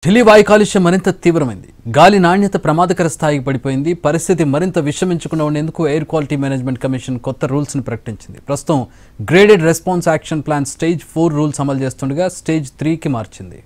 ఢిల్లీ వాయు కాలుష్యం మరింత తీవ్రమైంది. గాలి నాణ్యత ప్రమాదకర స్థాయికి పడిపోయింది. పరిస్థితి మరింత విషమించకుండా ఉండేందుకు ఎయిర్ క్వాలిటీ మేనేజ్మెంట్ కమిషన్ కొత్త రూల్స్ ని ప్రకటించింది. ప్రస్తుతం graded response action plan stage 4 rules అమలు చేస్తుండగా స్టేజ్ 3కి మార్చింది.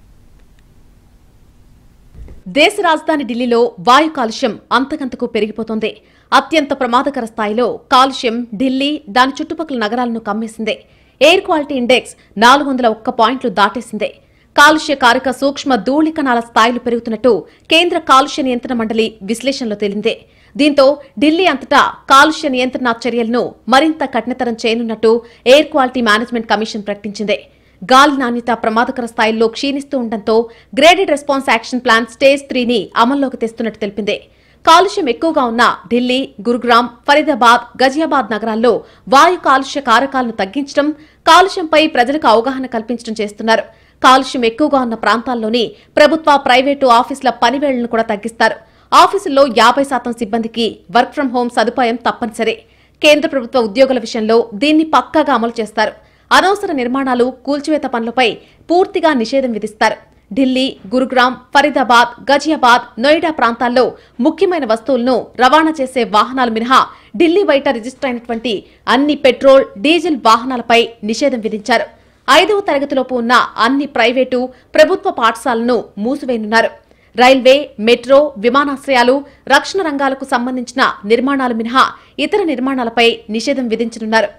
దేశ రాజధాని ఢిల్లీలో వాయు కాలుష్యం అంతకంతకు పెరిగిపోతోంది. అత్యంత ప్రమాదకర స్థాయిలో కాలుష్యం ఢిల్లీ దాని చుట్టుపక్కల నగరాలను కమ్మేసింది. ఎయిర్ క్వాలిటీ ఇండెక్స్ 401 పాయింట్లు దాటేసింది. కాలుష్య కారక సూక్ష్మ ధూళికణాల స్థాయిలు పెరుగుతున్నట్టు కేంద్ర కాలుష్య నియంత్రణ మండలి విశ్లేషణలో తేలింది. దీంతో ఢిల్లీ అంతటా కాలుష్య నియంత్రణ చర్యలను మరింత కఠినతరం చేయనున్నట్టు ఎయిర్ క్వాలిటీ మేనేజ్మెంట్ కమిషన్ ప్రకటించింది. గాలి నాణ్యత ప్రమాదకర స్థాయిల్లో క్షీణిస్తూ ఉండటంతో graded response action plan stage 3ని అమల్లోకి తెస్తున్నట్టు తెలిపింది. కాలుష్యం ఎక్కువగా ఉన్న ఢిల్లీ, గురుగ్రామ్, ఫరీదాబాద్, గజియాబాద్ నగరాల్లో వాయు కాలుష్య కారకాలను తగ్గించడం, కాలుష్యంపై ప్రజలకు అవగాహన కల్పించడం చేస్తున్నారు. కాలుష్యం ఎక్కువగా ఉన్న ప్రాంతాల్లోని ప్రభుత్వ, ప్రైవేటు ఆఫీసుల పనివేళ్లను కూడా తగ్గిస్తారు. ఆఫీసుల్లో 50% సిబ్బందికి వర్క్ ఫ్రం హోం సదుపాయం తప్పనిసరి. కేంద్ర ప్రభుత్వ ఉద్యోగుల విషయంలో దీన్ని పక్కాగా అమలు చేస్తారు. అనవసర నిర్మాణాలు, కూల్చివేత పనులపై పూర్తిగా నిషేధం విధిస్తారు. ఢిల్లీ, గురుగ్రామ్, ఫరీదాబాద్, గజియాబాద్, నోయిడా ప్రాంతాల్లో ముఖ్యమైన వస్తువులను రవాణా చేసే వాహనాలు మినహా ఢిల్లీ బయట రిజిస్టర్ అయినటువంటి అన్ని పెట్రోల్, డీజిల్ వాహనాలపై నిషేధం విధించారు. 5వ తరగతిలోపు ఉన్న అన్ని ప్రైవేటు, ప్రభుత్వ పాఠశాలను మూసివేయనున్నారు. రైల్వే, మెట్రో, విమానాశ్రయాలు, రక్షణ రంగాలకు సంబంధించిన నిర్మాణాలు మినహా ఇతర నిర్మాణాలపై నిషేధం విధించనున్నారు.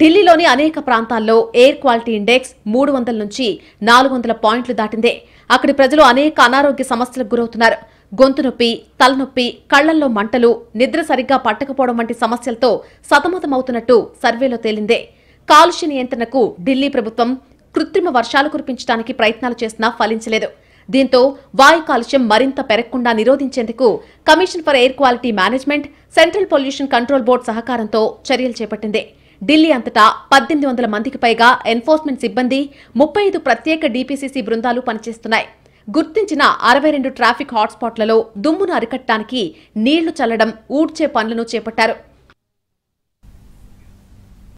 ఢిల్లీలోని అనేక ప్రాంతాల్లో ఎయిర్ క్వాలిటీ ఇండెక్స్ 300 నుంచి 400 పాయింట్లు దాటిందే. అక్కడి ప్రజలు అనేక అనారోగ్య సమస్యలకు గురవుతున్నారు. గొంతు నొప్పి, తలనొప్పి, కళ్లల్లో మంటలు, నిద్ర సరిగ్గా పట్టకపోవడం వంటి సమస్యలతో సతమతమవుతున్నట్టు సర్వేలో తేలిందే. కాలుష్య నియంత్రణకు ఢిల్లీ ప్రభుత్వం కృత్రిమ వర్షాలు కురిపించడానికి ప్రయత్నాలు చేసినా ఫలించలేదు. దీంతో వాయు కాలుష్యం మరింత పెరగకుండా నిరోధించేందుకు commission for air quality management, central pollution control board సహకారంతో చర్యలు చేపట్టింది. ఢిల్లీ అంతటా 1800 మందికి పైగా ఎన్ఫోర్స్మెంట్ సిబ్బంది, 35 ప్రత్యేక డీపీసీసీ బృందాలు పనిచేస్తున్నాయి. గుర్తించిన 62 ట్రాఫిక్ హాట్స్పాట్లలో దుమ్మును అరికట్టడానికి నీళ్లు చల్లడం, ఊడ్చే పనులను చేపట్టారు.